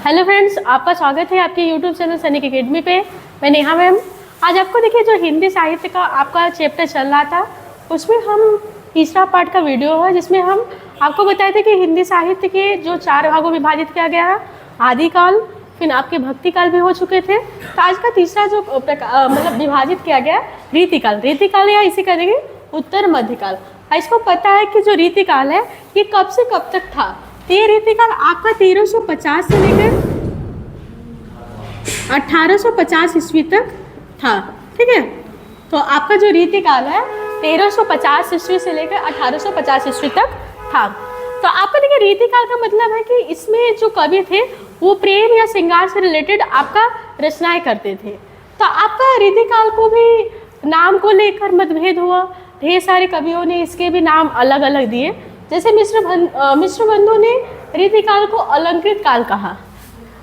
Hello friends, आपका स्वागत है आपके यूट्यूब चैनल सैनिक एकेडमी पे। मैं नेहा मैम। आज आपको देखिए जो हिंदी साहित्य का आपका चैप्टर चल रहा था उसमें हम तीसरा पार्ट का वीडियो है जिसमें हम आपको बताए थे कि हिंदी साहित्य के जो 4 भागों में विभाजित किया गया है, आदिकाल, फिर आपके भक्तिकाल भी हो चुके थे। तो आज का तीसरा जो मतलब विभाजित किया गया रीतिकाल। रीतिकाल या इसे कहेंगे उत्तर मध्यकाल। इसको पता है कि जो रीतिकाल है ये कब से कब तक था। तो ये रीतिकाल आपका 1350 से लेकर 1850 ईस्वी तक था। ठीक है, तो आपका जो रीतिकाल है 1350 ईस्वी से लेकर 1850 ईस्वी तक था। तो आपका देखिए रीतिकाल का मतलब है कि इसमें जो कवि थे वो प्रेम या श्रृंगार से रिलेटेड आपका रचनाएं करते थे। तो आपका रीतिकाल को भी नाम को लेकर मतभेद हुआ। ढेर सारे कवियों ने इसके भी नाम अलग अलग दिए। जैसे मिश्र बंधु ने रीतिकाल को अलंकृत काल कहा,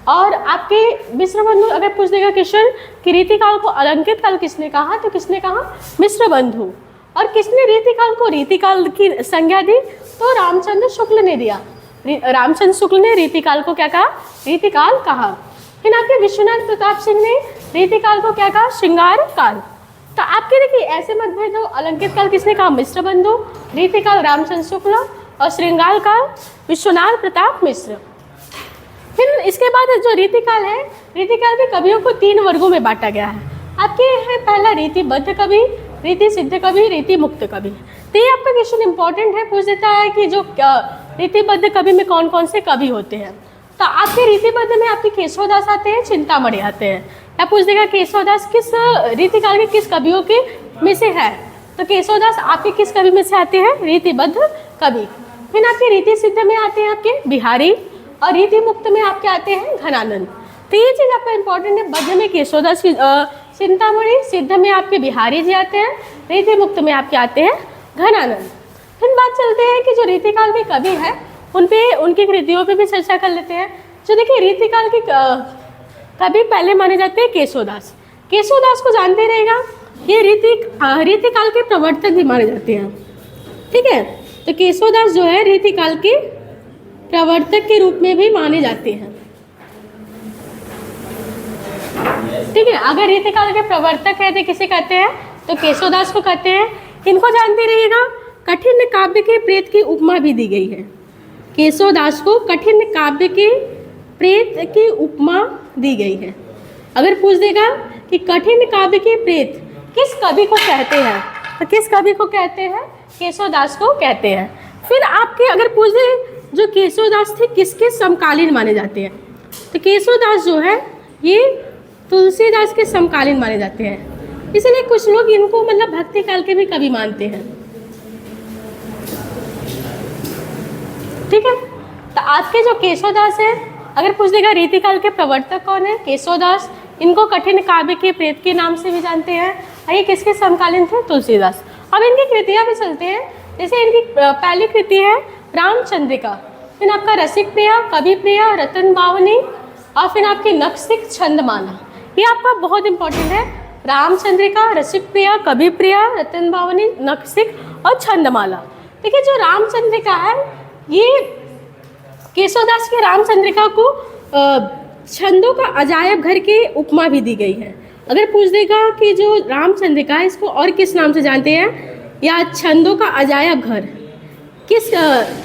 और आपके मिश्र बंधु अगर पूछ देगा क्वेश्चन कि रीतिकाल को अलंकृत काल किसने कहा, तो किसने कहा? मिश्र बंधु। और किसने रीतिकाल को रीतिकाल की संज्ञा दी? तो रामचंद्र शुक्ल ने दिया। रामचंद्र शुक्ल ने रीतिकाल को क्या कहा? रीतिकाल कहा। फिर आपके विश्वनाथ प्रताप सिंह ने रीतिकाल को क्या कहा? श्रृंगार काल। तो आपके देखिए ऐसे मतभेद हो। अलंकृत काल किसने कहा? मिश्र बंधु। रीतिकाल रामचंद्र शुक्ल, और श्रृंगार काल विश्वनाथ प्रताप मिश्र। फिर इसके बाद जो रीतिकाल है, रीतिकाल के कवियों को 3 वर्गों में बांटा गया है। आपके है पहला रीतिबद्ध कवि, रीति सिद्ध कवि, रीति मुक्त कवि। तो ये आपका क्वेश्चन इंपॉर्टेंट है, पूछ देता है कि जो रीतिबद्ध कवि में कौन कौन से कवि होते हैं। तो आपके रीतिबद्ध में आपके केशवदास आते हैं, चिंतामणि आते हैं। या पूछ देगा केशवदास किस रीतिकाल के किस कवियों के में से है, तो केशवदास आपके किस कवि में से आते हैं? रीतिबद्ध कवि। फिर आपके रीति सिद्ध में आते हैं आपके बिहारी, और रीति मुक्त में आपके आते हैं घनानंद। तो ये चीज़ आपका इंपॉर्टेंट है। बद्ध में केशवदास, चिंतामणि, सिद्ध में आपके बिहारी जी आते हैं, रीति मुक्त में आपके आते हैं घनानंद। फिर बात चलते हैं कि जो रीतिकाल के कवि हैं उन पे उनकी कृतियों पे भी चर्चा कर लेते हैं। जो देखिए रीतिकाल के कवि पहले माने जाते हैं केशवदास। केशवदास को जानते रहेगा, ये रीतिकाल के प्रवर्तक भी माने जाते हैं। ठीक है, तो केशवदास जो है रीतिकाल के प्रवर्तक के रूप में भी माने जाते हैं। ठीक है, अगर रीतिकाल के प्रवर्तक कहते किसे कहते हैं, तो केशवदास को कहते हैं। इनको जानते रहिएगा, कठिन काव्य के प्रेत की उपमा भी दी गई है। केशवदास को कठिन काव्य के प्रेत की उपमा दी गई है। अगर पूछ देगा कि कठिन काव्य के प्रेत किस कवि को कहते हैं, तो किस कवि को कहते हैं? केशवदास को कहते हैं। फिर आपके अगर पूछ दे जो केशवदास थे किसके समकालीन माने जाते हैं, तो केशवदास जो है ये तुलसीदास के समकालीन माने जाते हैं। इसलिए कुछ लोग इनको मतलब भक्ति काल के भी कवि मानते हैं। ठीक है, तो आज के जो केशवदास है, अगर पूछ देगा रीतिकाल के प्रवर्तक कौन है? केशवदास। इनको कठिन काव्य के प्रेत के नाम से भी जानते हैं। ये किसके समकालीन थे? तुलसीदास। अब इनकी कृतियाँ भी चलते हैं। जैसे इनकी पहली कृति है रामचंद्रिका, फिर आपका रसिक प्रिया, कवि प्रिया, रतन बावनी, और फिर आपकी नखसिक छंदमाला। ये आपका बहुत इंपॉर्टेंट है। रामचंद्रिका, रसिक प्रिया, कवि प्रिया, रतन बावनी, नखसिक और छंदमाला। देखिए जो रामचंद्रिका है ये केशवदास के रामचंद्रिका को छंदों का अजायब घर की उपमा भी दी गई है। अगर पूछ देगा कि जो रामचंद्रिका है इसको और किस नाम से जानते हैं, या छंदों का अजायब घर किस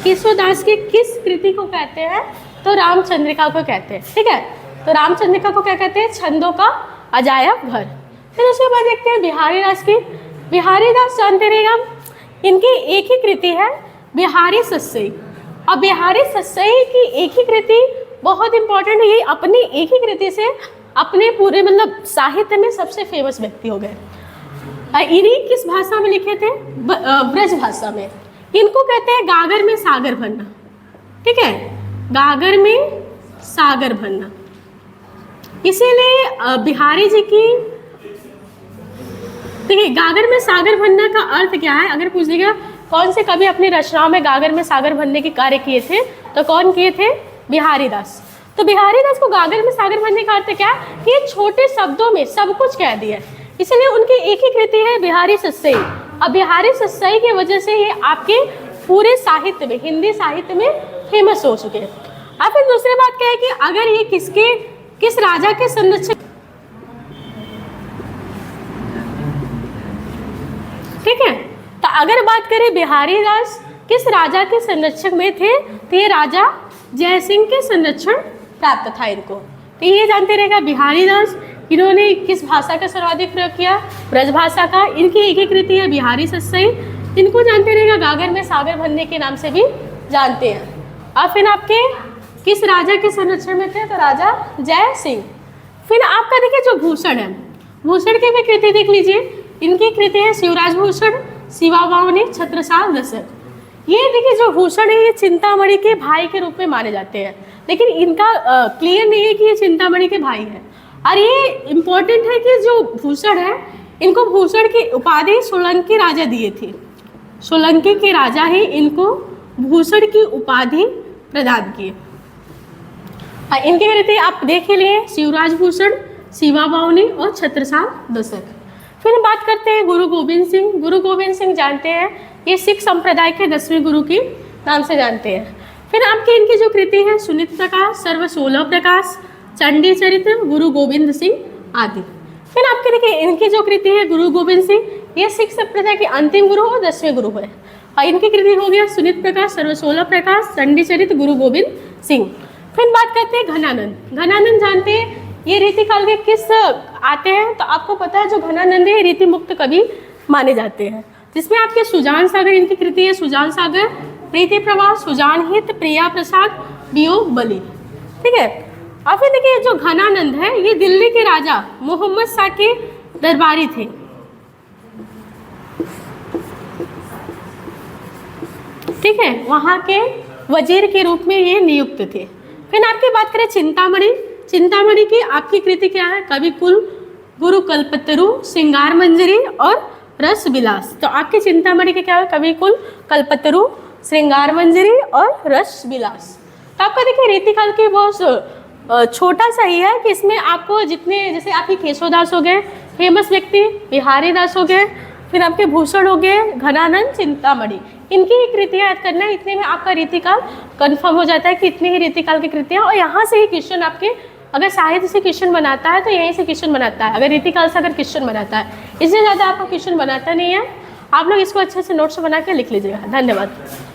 केशवदास के किस कृति को कहते हैं, तो रामचंद्रिका को कहते हैं। ठीक है, तो रामचंद्रिका को क्या कहते हैं? छंदों का अजायब घर। फिर उसके बाद देखते हैं बिहारी दास की। बिहारी दास जानते रहेगा, इनकी एक ही कृति है बिहारी सस्सई। और बिहारी सस्सई की एक ही कृति बहुत इंपॉर्टेंट है। ये अपनी एक ही कृति से अपने पूरे मतलब साहित्य में सबसे फेमस व्यक्ति हो गए। इन्हीं किस भाषा में लिखे थे? ब्रज भाषा में। इनको कहते हैं गागर में सागर भरना। ठीक है, गागर में सागर भरना। इसीलिए बिहारी जी की देखिए गागर में सागर भरना का अर्थ क्या है? अगर पूछ देगा कौन से कवि अपनी रचनाओं में गागर में सागर भरने के कार्य किए थे, तो कौन किए थे? बिहारी दास। तो बिहारी दास को गागर में सागर भरने का अर्थ क्या है कि छोटे शब्दों में सब कुछ कह दिया। इसलिए उनकी एक ही कृति है बिहारी सस्सई। अब बिहारी सस्सई की वजह से ये आपके पूरे साहित्य में, हिंदी साहित्य में फेमस हो चुके हैं। अब फिर दूसरी बात क्या है कि अगर ये किस राजा के संरक्षक, ठीक है, तो अगर बात करें बिहारी दास किस राजा के संरक्षक में थे, तो ये राजा जयसिंह के संरक्षण प्राप्त था इनको। तो ये जानते रहेगा बिहारी दास इन्होंने किस भाषा का सर्वाधिक प्रयोग किया, ब्रज भाषा का। इनकी एक ही कृति है बिहारी सत्सई, इनको जानते रहेगा गागर में सागर भरने के नाम से भी जानते हैं। और फिर आपके किस राजा के संरक्षण में थे, तो राजा जय सिंह। फिर आपका देखिए जो भूषण है, भूषण की भी कृति देख लीजिए, इनकी कृति है शिवराज भूषण, शिवा बावनी, छत्रसाल दशरथ। ये देखिए जो भूषण है ये चिंतामणि के भाई के रूप में माने जाते हैं, लेकिन इनका क्लियर नहीं है कि ये चिंतामणि के भाई है। और ये इम्पोर्टेंट है कि जो भूषण है इनको भूषण की उपाधि सोलंकी राजा दिए थे, सोलंकी के राजा ही इनको भूषण की उपाधि प्रदान किए। इनके कृति आप देख ही लिए, शिवराज भूषण, शिवा बावनी और छत्रसाल दशरथ। फिर बात करते हैं गुरु गोविंद सिंह। गुरु गोविंद सिंह जानते हैं ये सिख संप्रदाय के 10वें गुरु के नाम से जानते हैं। फिर आपके इनकी जो कृति है सुनित प्रकाश, सर्व 16 प्रकाश, चंडी चरित्र, गुरु गोविंद सिंह आदि। फिर आपके देखिए इनकी जो कृति है गुरु गोविंद सिंह, ये सिख संप्रदाय के अंतिम गुरु और 10वें गुरु है। और इनकी कृति हो गया सुनित प्रकाश, सर्व 16 प्रकाश, चंडी चरित्र, गुरु गोविंद सिंह। फिर बात करते हैं घनानंद। घनानंद जानते हैं ये रीति काल के किस आते हैं, तो आपको पता है जो घनानंद है रीति मुक्त कवि माने जाते हैं, जिसमें आपके सुजान सागर इनकी कृति है, सुजान सागर, प्रीति प्रवाह, सुजान हित, प्रिया प्रसाद, वियोग बलि, ठीक है। और फिर देखिए जो घनानंद है ये दिल्ली के राजा मोहम्मद शाह के दरबारी थे, ठीक है, वहाँ के वजीर के रूप में ये नियुक्त थे। फिर आपकी बात करें चिंतामणि। चिंतामणि की आपकी कृति क्या है, कविकुल, गुरु कल्पतरु, श्रृंगार मंजरी और रस विलास। तो आपकी चिंतामणि के क्या है, कविकुल, कल्पतरु, श्रृंगार मंजरी और रस विलास। तो आपका देखिए रीतिकाल के बहुत छोटा सा ही है कि इसमें आपको जितने, जैसे आपके केशवदास हो गए फेमस व्यक्ति, बिहारी दास हो गए, फिर आपके भूषण हो गए, घनानंद, चिंतामणि, इनकी ही कृतियाँ याद करना है। इतने में आपका रीतिकाल कंफर्म हो जाता है कि इतनी ही रीतिकाल की कृतियाँ। और यहाँ से ही क्वेश्चन आपके, अगर साहित्य से क्वेश्चन बनाता है तो यहीं से क्वेश्चन बनाता है, अगर रीतिकाल से अगर क्वेश्चन बनाता है, इससे ज़्यादा आपका क्वेश्चन बनाता नहीं है। आप लोग इसको अच्छे से नोट्स बना के लिख लीजिएगा। धन्यवाद।